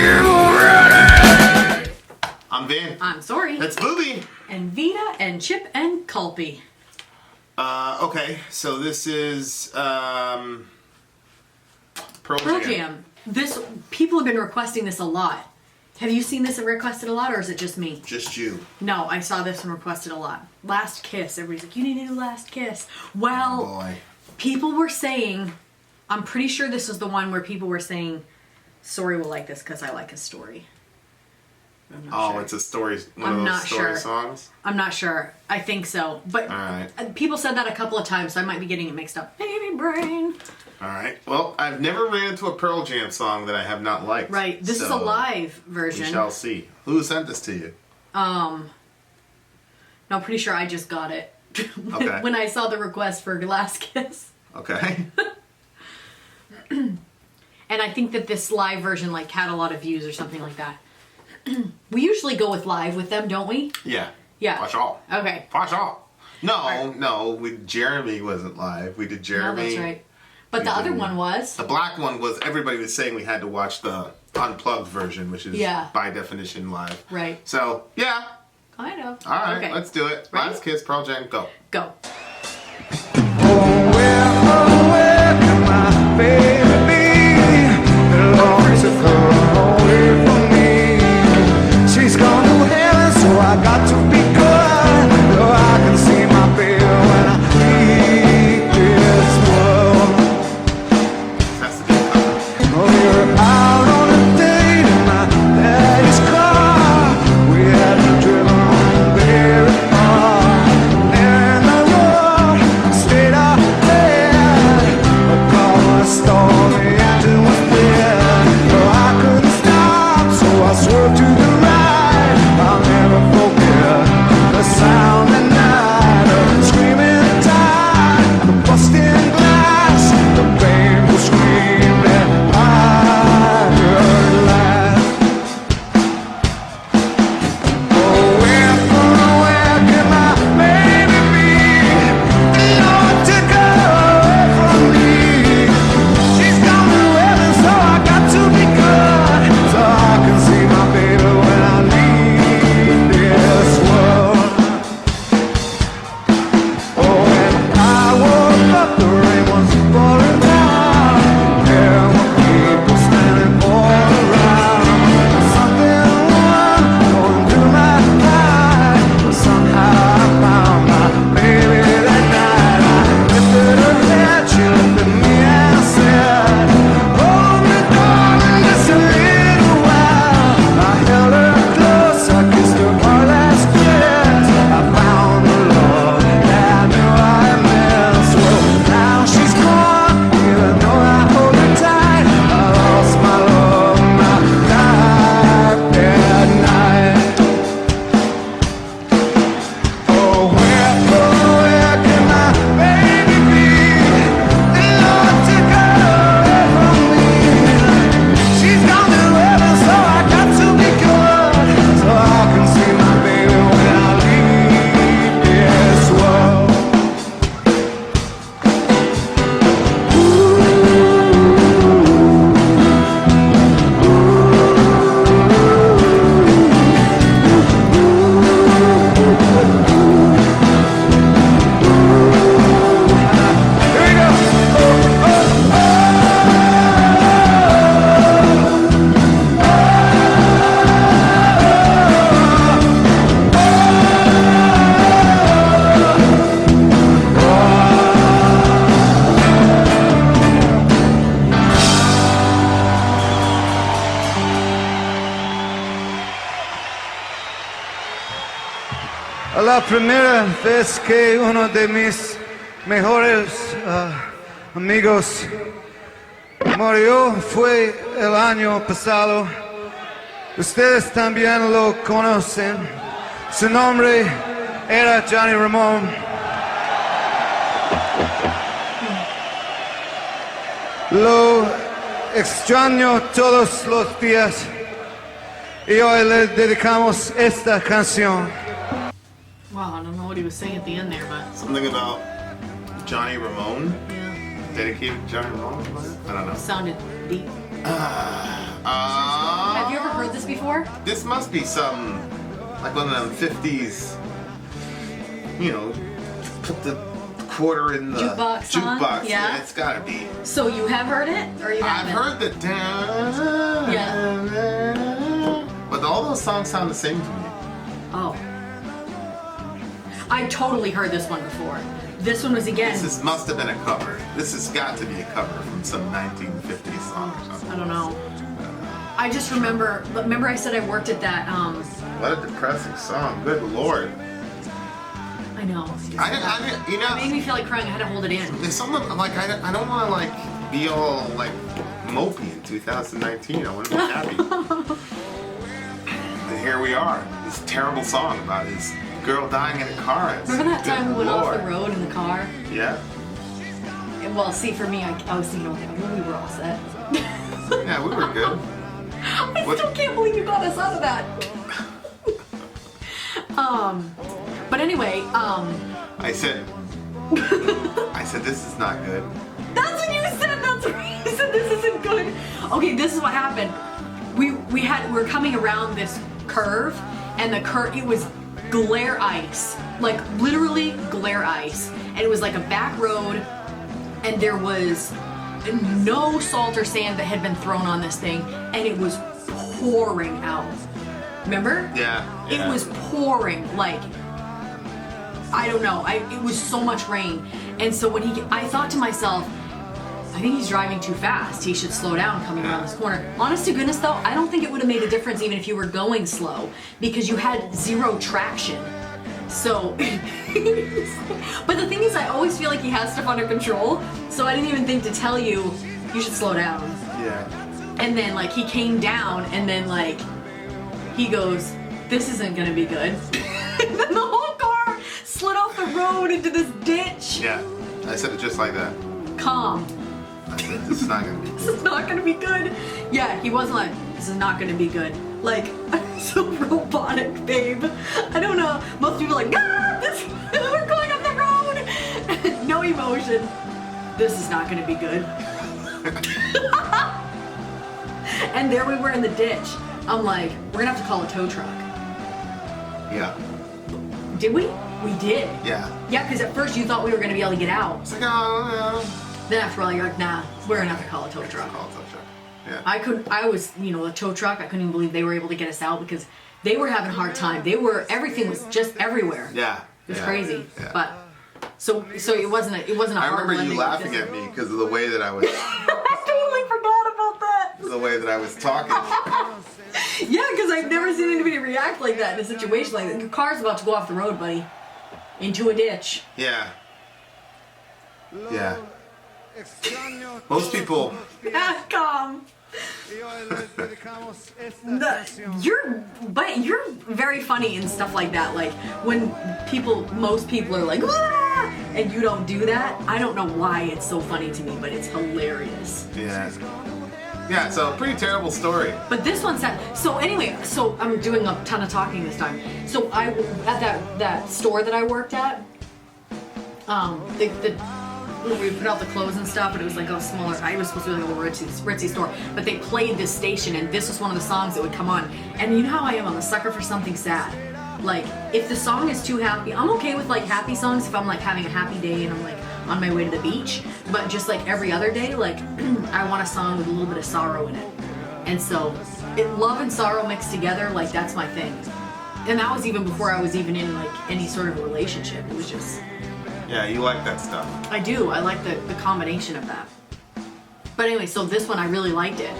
ready? I'm Vin. I'm Sori. That's Booby. And Vita and Chip and Culpy. Okay, so this is Pearl Jam. People have been requesting this a lot. Have you seen this requested a lot, or is it just me? Just you. No, I saw this one requested a lot. Last Kiss. Everybody's like, you need to do Last Kiss. Well, oh boy. People were saying, I'm pretty sure this is the one where people were saying, Sori will like this because I like his story. Sure. It's a story. One of those story songs? I'm not sure. I think so. But people said that a couple of times, so I might be getting it mixed up. Baby brain. Alright. Well, I've never ran into a Pearl Jam song that I have not liked. Right. This is a live version. We shall see. Who sent this to you? No, I'm pretty sure I just got it. When I saw the request for Last Kiss. Okay. And I think that this live version had a lot of views or something like that. We usually go with live with them, don't we? Yeah. Yeah. Watch all. Okay. Watch all. No. Jeremy wasn't live. We did Jeremy. No, that's right. But the other one was. The black one was, everybody was saying we had to watch the unplugged version, which is by definition live. Right. So, yeah. Kind of. All right, let's do it. Ready? Last Kiss, Pearl Jam, go. Go. Where can my baby be? Belongs to her away from me. She's gone to heaven, so I got to be good. Though I can see my baby when I leave this world. That's the good cover. Oh, we were out on a date in my daddy's car. We hadn't driven very far. There in the road, stayed up there. A car stole me and it was dead. No, I couldn't stop, so I swerved to the right. I'll never forget the sound at night of the screaming tide, the busting glass, the painful scream that I heard last. Oh, where can my baby be? The Lord took her away from me. She's gone to heaven, so I got to be good, so I can see my baby when I leave this world. Oh, when I woke up, the rain was pouring down. There were people standing all around. Something wrong going through my mind. Somehow I found my baby that night. I lifted her head, she looked at me and said, hold me, darling, just a little while. I held her close, I kissed her one last kiss. I found the love that I knew I missed. Well, now she's gone, even though I hold her tight. I lost my love, my life that night. Oh, where can my baby be? The Lord took her away from me. She's gone to heaven, so I got to be good, so I can see my baby when I leave this world. Here we go. La primera vez que uno de mis mejores amigos murió fue el año pasado. Ustedes también lo conocen. Su nombre era Johnny Ramón. Lo extraño todos los días y hoy le dedicamos esta canción. Wow, I don't know what he was saying at the end there, but... Something about Johnny Ramone? Yeah. Dedicated to Johnny Ramone? I don't know. Sounded deep. Have Have you before? This must be some, like one of them 50s, you know, put the quarter in the Jukebox song? Yeah. It's gotta be. So you have heard it, or you haven't? I've heard the but all those songs sound the same to me. Oh. I totally heard this one before. This one was again. Must have been a cover. This has got to be a cover from some 1950s song or something. I don't know. I just remember I said I worked at that, What a depressing song. Good Lord. I know. You know. It made me feel like crying. I had to hold it in. There's something, like, I don't want to, like, be all, like, mopey in 2019. I want to be happy. And here we are. This terrible song about his girl dying in a car. Remember that time we went off the road in the car? Yeah. Well, see, for me, I was thinking, okay, we were all set. Yeah, we were good. I still can't believe you got us out of that. But anyway, I said, this is not good. That's what you said. That's what you said. This isn't good. Okay, this is what happened. We were coming around this curve, and it was glare ice, like literally glare ice, and it was like a back road, and there was no salt or sand that had been thrown on this thing, and it was pouring out. Remember? Yeah. It was pouring, like, I don't know. It was so much rain. And so I thought to myself, I think he's driving too fast. He should slow down coming around this corner. Honest to goodness though, I don't think it would have made a difference even if you were going slow, because you had zero traction. So, but the thing is, I always feel like he has stuff under control, so I didn't even think to tell you should slow down. Yeah. And then like he came down, and then like he goes, this isn't gonna be good. And then the whole car slid off the road into this ditch. Yeah. I said it just like that. Calm. I said, this is not gonna be good. This is not gonna be good. Yeah, he wasn't like, this is not gonna be good. Like, I'm so robotic, babe. I don't know. Most people are like, we're going up the road. No emotion. This is not gonna be good. And there we were in the ditch. I'm like, we're gonna have to call a tow truck. Yeah. Did we? We did. Yeah. Yeah, because at first you thought we were gonna be able to get out. It's like, oh, Then after all, you're like, nah, we're gonna have to call a tow truck. Call a tow truck. Yeah. I was, a tow truck, I couldn't even believe they were able to get us out because they were having a hard time. Everything was just everywhere. Yeah. It was crazy. Yeah. But, so it wasn't a I hard remember you landing. laughing at me because of the way that I was, I totally forgot about that. the way that I was talking. Yeah, because I've never seen anybody react like that in a situation like that. Your car's about to go off the road, buddy. Into a ditch. Yeah. Yeah. Most people. Calm. You're very funny and stuff like that. Like when most people are like, "Ah!" and you don't do that. I don't know why it's so funny to me, but it's hilarious. Yeah. Yeah, so pretty terrible story. But this one's sad. So anyway, so I'm doing a ton of talking this time. So I at that store that I worked at, we put out the clothes and stuff, but it was like a smaller. I was supposed to be like a little ritzy store, but they played this station, and this was one of the songs that would come on. And you know how I am? I'm a sucker for something sad. Like if the song is too happy, I'm okay with like happy songs if I'm like having a happy day and I'm like on my way to the beach. But just like every other day, like I want a song with a little bit of sorrow in it. And so, love and sorrow mixed together, like that's my thing. And that was even before I was even in like any sort of a relationship. It was just. Yeah, you like that stuff. I do. I like the combination of that. But anyway, so this one I really liked it.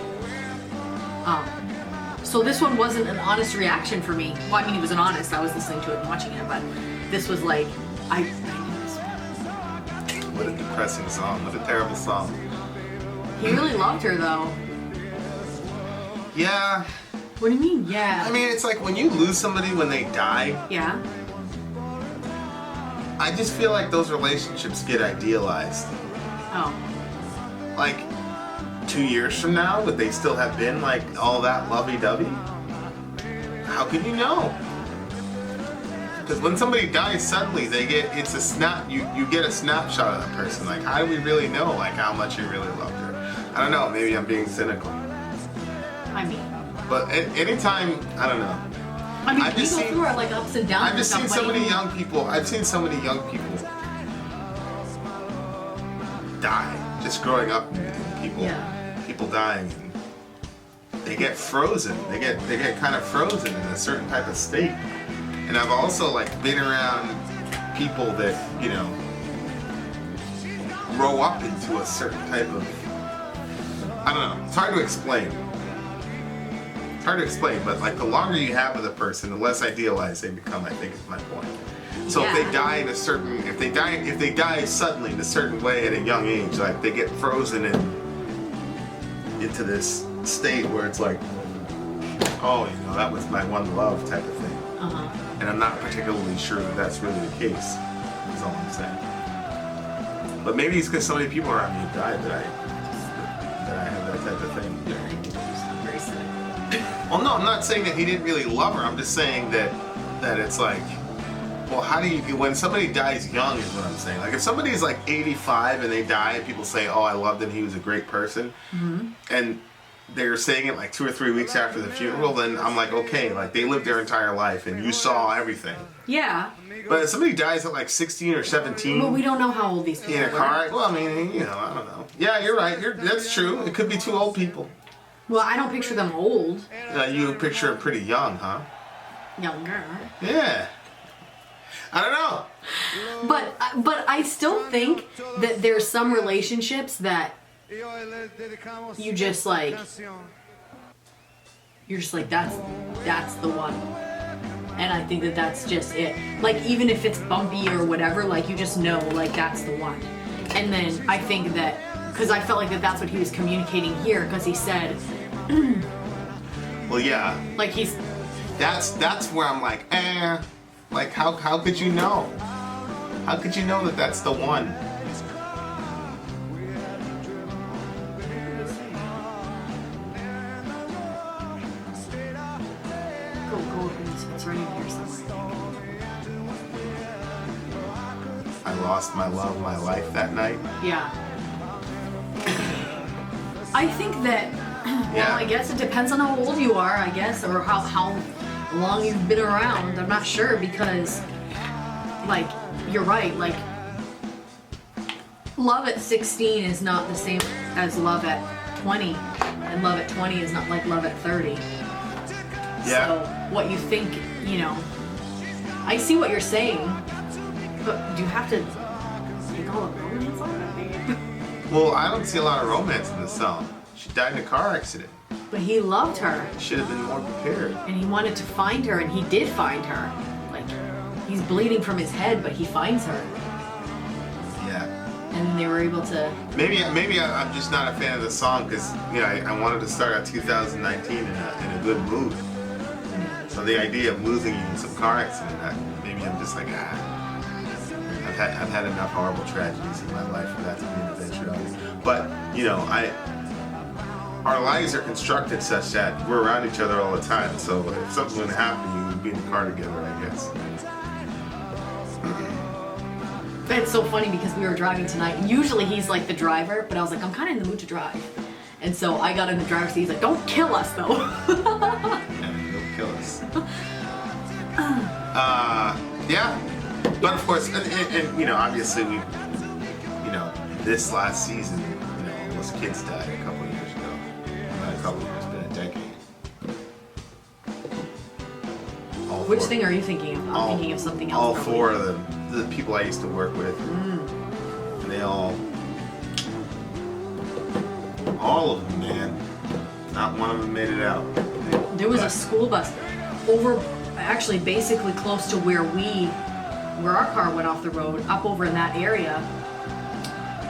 So this one wasn't an honest reaction for me. Well, I mean, it was an honest. I was listening to it and watching it, but this was like, I knew this one. What a depressing song. What a terrible song. He really loved her though. Yeah. What do you mean? Yeah. I mean, it's like when you lose somebody when they die. Yeah. I just feel like those relationships get idealized. Oh. Like 2 years from now, would they still have been like all that lovey-dovey? How can you know? Because when somebody dies suddenly, you get a snapshot of that person. Like, how do we really know like how much you really loved her? I don't know. Maybe I'm being cynical. I mean. But anytime, I don't know. I mean, I've we just go seen- through our like ups and downs. I've just and seen stuff, so but many even- young people. I've seen so many young people die. Just growing up, and people dying. And they get frozen. They get kind of frozen in a certain type of state. And I've also like been around people that grow up into a certain type of. I don't know. It's hard to explain. It's hard to explain, but like the longer you have with a person, the less idealized they become. I think is my point. So if they die in a certain, if they die suddenly in a certain way at a young age, like they get frozen into this state where it's like, oh, that was my one love type of thing. And I'm not particularly sure that that's really the case. That's all I'm saying. But maybe it's because so many people around me have died that I have that type of thing. Very cynical. Well, no, I'm not saying that he didn't really love her. I'm just saying that it's like, well, how do you, when somebody dies young is what I'm saying. Like if somebody's like 85 and they die and people say, oh, I loved him, he was a great person. And they're saying it like 2 or 3 weeks after the funeral, then I'm like, okay, like they lived their entire life and you saw everything. Yeah. But if somebody dies at like 16 or 17 Well, we don't know how old these people in a were. car, well, I mean, I don't know. Yeah, you're right. That's true. It could be 2 old people. Well, I don't picture them old. You picture them pretty young, huh? Younger. Yeah. I don't know. But I still think that there's some relationships that you're just like that's the one. And I think that that's just it. Like even if it's bumpy or whatever, like you just know like that's the one. And then I think that because I felt like that's what he was communicating here because he said Well, yeah. like he's That's where I'm like, like how could you know? How could you know that that's the one? go it's right in here somewhere. I lost my love, my life that night. Yeah. I think that, well, I guess it depends on how old you are, I guess, or how long you've been around. I'm not sure because, like, you're right. Like, love at 16 is not the same as love at 20, and love at 20 is not like love at 30. Yeah. So what you think, I see what you're saying, but do you have to take all the romance on it? Well, I don't see a lot of romance in this song. She died in a car accident. But he loved her. Should have been more prepared. And he wanted to find her, and he did find her. Like, he's bleeding from his head, but he finds her. Yeah. And they were able to... Maybe I'm just not a fan of the song because I wanted to start out 2019 in a good mood. So the idea of losing you in some car accident, maybe I'm just like, I've had enough horrible tragedies in my life for that to be an eventuality. But our lives are constructed such that we're around each other all the time. So if something would happen to you, we'd be in the car together, I guess. It's so funny because we were driving tonight, and usually he's like the driver, but I was like, I'm kind of in the mood to drive. And so I got in the driver's seat. He's like, don't kill us, though. Don't kill us. Yeah. But of course, and obviously we, this last season, almost kids died a couple of years ago. Not a couple of years, but a decade. Which thing are you thinking of? I'm thinking of something else. All probably. 4 of the people I used to work with. And they all of them, man. Not one of them made it out. There was a school bus actually basically close to where our car went off the road, up over in that area.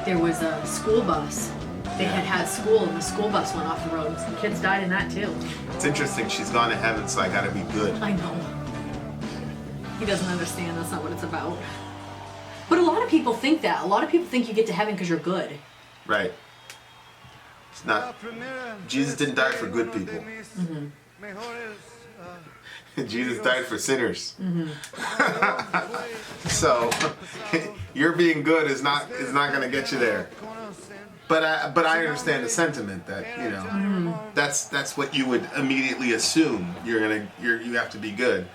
There was a school bus. They had school, and the school bus went off the road. Some kids died in that too. It's interesting. She's gone to heaven, so I gotta be good. I know. He doesn't understand. That's not what it's about. But a lot of people think that. A lot of people think you get to heaven because you're good. Right. It's not. Jesus didn't die for good people. Mm-hmm. Jesus died for sinners. So your being good is not going to get you there. But I understand the sentiment that, you know, that's what you would immediately assume. You have to be good.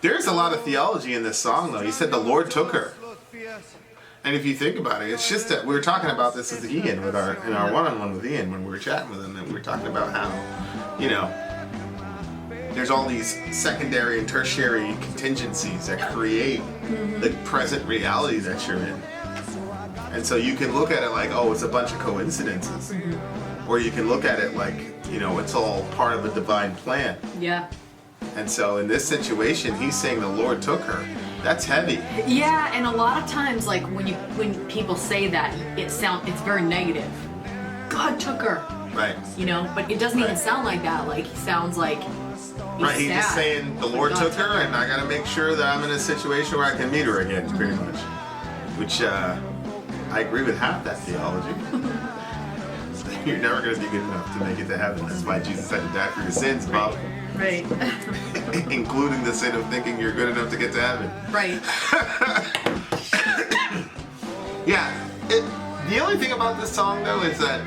There's a lot of theology in this song, though. He said the Lord took her. And if you think about it, it's just that we were talking about this with Ian in our one-on-one with Ian when we were chatting with him, and we were talking about how, you know, there's all these secondary and tertiary contingencies that create the present reality that you're in. And so you can look at it like, oh, it's a bunch of coincidences. Or you can look at it like, you know, it's all part of a divine plan. Yeah. And so in this situation, he's saying the Lord took her. That's heavy. Yeah, and a lot of times, like when people say that, it's very negative. God took her. Right. You know, but it doesn't even sound like that. Like, it sounds like He's just saying the Lord took her, and I got to make sure that I'm in a situation where I can meet her again, pretty much. Which I agree with half that theology. You're never going to be good enough to make it to heaven. That's why Jesus had to die for your sins, Bob. Right. Including the sin of thinking you're good enough to get to heaven. Right. Yeah. The only thing about this song, though, is that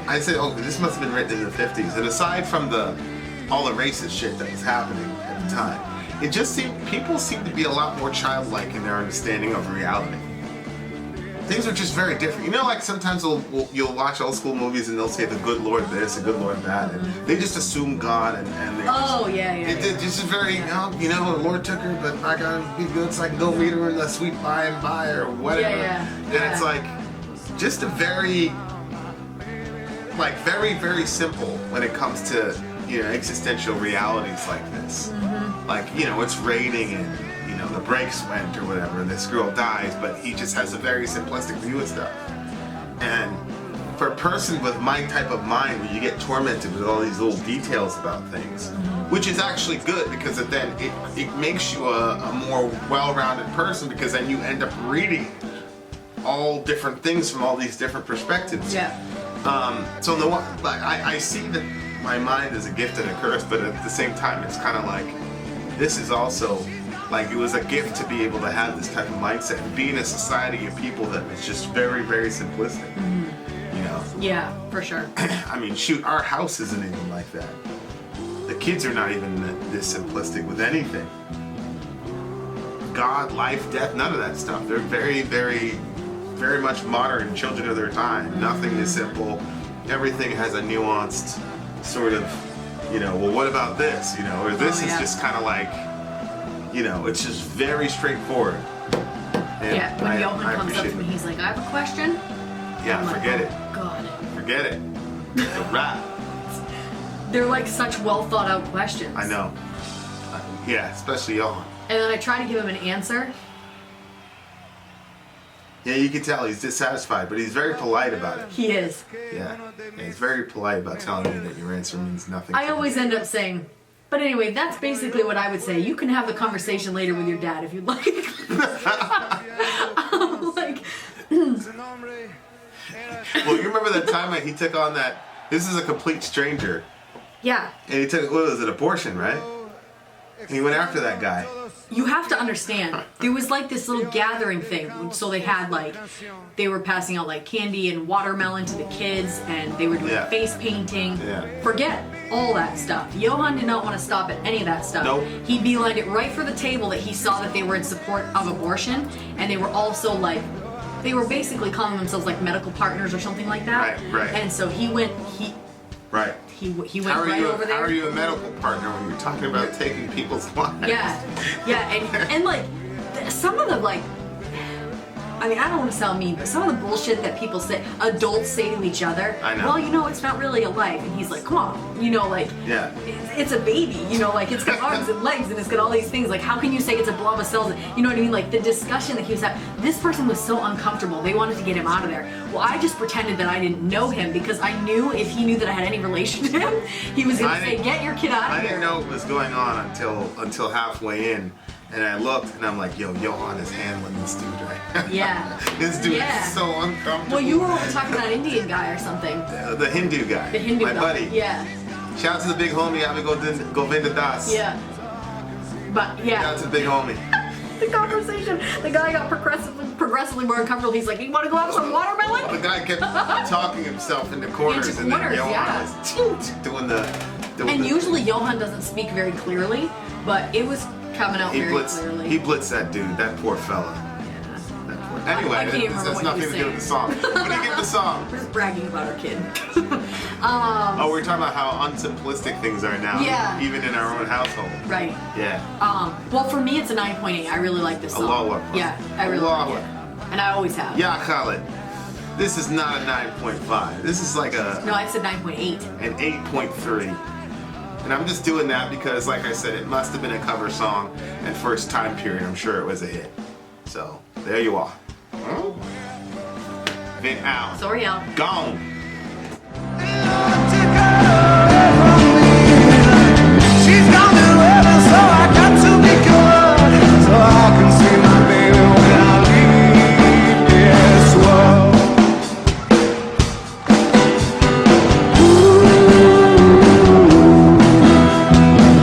I said, oh, this must have been written in the 50s. And aside from all the racist shit that was happening at the time, it just people seem to be a lot more childlike in their understanding of reality. Things are just very different. You know, like sometimes you'll watch old school movies and they'll say the good Lord this, the good Lord that, and they just assume God and they It just very, you know, the Lord took her, but I gotta be good so I can go meet her in the sweet by and by or whatever. And it's like just a very very simple when it comes to, you know, existential realities like this. Like, you know, it's raining and, you know, the brakes went or whatever, and this girl dies, but he just has a very simplistic view of stuff. And for a person with my type of mind, where you get tormented with all these little details about things, which is actually good, because then it makes you a more well-rounded person, because then you end up reading all different things from all these different perspectives. Yeah. So I see that my mind is a gift and a curse, but at the same time, it's kind of like, this is also, like, it was a gift to be able to have this type of mindset and be in a society of people that was just very, very simplistic. You know? Yeah, for sure. I mean, shoot, our house isn't even like that. The kids are not even this simplistic with anything. God, life, death, none of that stuff. They're very, very, very much modern children of their time. Nothing is simple. Everything has a nuanced sort of, you know, well, what about this? You know, or this is just kind of like, you know, it's just very straightforward. And when Johan comes up to me, he's like, I have a question. Yeah, forget it. God. Forget it. It's a wrap. They're like such well thought out questions. I know. Yeah, especially Johan. And then I try to give him an answer. Yeah, you can tell he's dissatisfied, but he's very polite about it. He is. Yeah, he's very polite about telling you that your answer means nothing. I always end up saying, but anyway, that's basically what I would say. You can have the conversation later with your dad if you'd like. I'm like, well, you remember that time that he took on that, this is a complete stranger. yeah. And he took, what was it, abortion, right? And he went after that guy. You have to understand, there was like this little gathering thing. So they had like, they were passing out like candy and watermelon to the kids, and they were doing face painting. Yeah. Forget all that stuff. Johan did not want to stop at any of that stuff. Nope. He beelined it right for the table that he saw that they were in support of abortion, and they were also like, they were basically calling themselves like medical partners or something like that. Right. And so he went, Right. he went right over there. How are you a medical partner when you're talking about taking people's lives? Yeah, and like some of the like, I mean, I don't want to sound mean, but some of the bullshit that people say, adults say to each other. I know. Well, you know, it's not really a life, and he's like, come on, you know, like, it's a baby, you know, like it's got arms and legs and it's got all these things. Like, how can you say it's a blob of cells? You know what I mean? Like the discussion that he was having. This person was so uncomfortable. They wanted to get him out of there. Well, I just pretended that I didn't know him, because I knew if he knew that I had any relation to him, he was going to say, get your kid out of here. I didn't know what was going on until halfway in. And I looked, and I'm like, yo, Johan is handling this dude right. Yeah. This dude is so uncomfortable. Well, you were talking about an Indian guy or something. The Hindu guy. The Hindu my guy. buddy. Yeah. Shout out to the big homie, Govinda Das. Yeah. But, yeah. Shout out to the big homie. the conversation. The guy got progressively more uncomfortable. He's like, "You want to go have some watermelon?" The guy kept talking himself into corners, Into and then corners, Johan yeah. was doing the. And usually Johan doesn't speak very clearly, but it was coming out very clearly. He blitzed that dude, that poor fella. Anyway, I can't this remember has what nothing he to was do with the song. What do you give the song? We're just bragging about our kid. Oh, we're talking about how unsimplistic things are now. Yeah. Even in our own household. Right. Yeah. Well, for me, it's a 9.8. I really like this song. Allahu Akbar. Yeah, I really Allahu like it. And I always have. Yeah, Khaled. This is not a 9.5. This is like No, I said 9.8. an 8.3. And I'm just doing that because, like I said, it must have been a cover song, and for its time period, I'm sure it was a hit. So, there you are. Vin out. Sorry, out. Gone.